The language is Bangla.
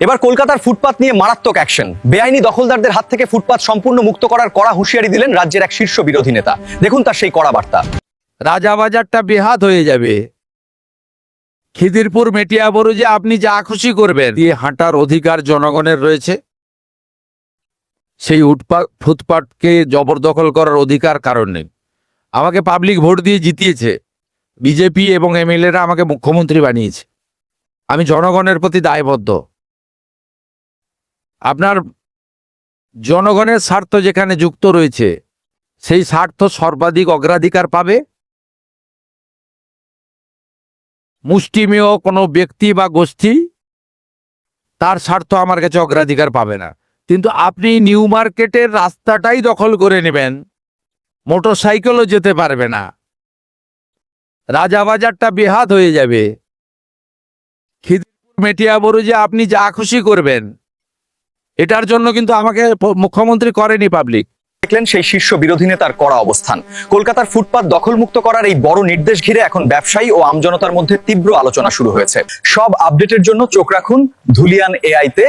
এবার কলকাতার ফুটপাত নিয়ে মারাত্মক অ্যাকশন। বেআইনি দখলদারদের হাত থেকে ফুটপাত সম্পূর্ণ মুক্ত করার কড়া হুঁশিয়ারি দিলেন রাজ্যের এক শীর্ষ বিরোধী নেতা। দেখুন তার সেই কড়া বার্তা। রাজাবাজারটা বেহাত হয়ে যাবে। খিদিরপুর মেটিয়াবুরুজে আপনি যা খুশি করবেন, দিয়ে হাঁটার অধিকার জনগণের রয়েছে। সেই ফুটপাতকে জবরদখল করার অধিকার কারণ নেই। আমাকে পাবলিক ভোট দিয়ে জিতিয়েছে, বিজেপি এবং এমএলএরা আমাকে মুখ্যমন্ত্রী বানিয়েছে। আমি জনগণের প্রতি দায়বদ্ধ। আপনার জনগণের স্বার্থ যেখানে যুক্ত রয়েছে, সেই স্বার্থ সর্বাধিক অগ্রাধিকার পাবে। মুষ্টিমেয় কোনো ব্যক্তি বা গোষ্ঠী তার স্বার্থ আমার কাছে অগ্রাধিকার পাবে না। কিন্তু আপনি নিউ মার্কেটের রাস্তাটাই দখল করে নেবেন, মোটরসাইকেলও যেতে পারবে না, রাজাবাজারটা বেহাত হয়ে যাবে। খিদিরপুর মেটিয়াবুরুজে আপনি যা খুশি করবেন, এটার জন্য কিন্তু আমাকে মুখ্যমন্ত্রী করেনি পাবলিক। দেখলেন সেই শীর্ষ বিরোধী নেতার কড়া অবস্থান। কলকাতার ফুটপাত দখলমুক্ত করার এই বড় নির্দেশ ঘিরে এখন ব্যবসায়ী ও আমজনতার মধ্যে তীব্র আলোচনা শুরু হয়েছে। সব আপডেটের জন্য চোখ রাখুন ধুলিয়ান এআই তে।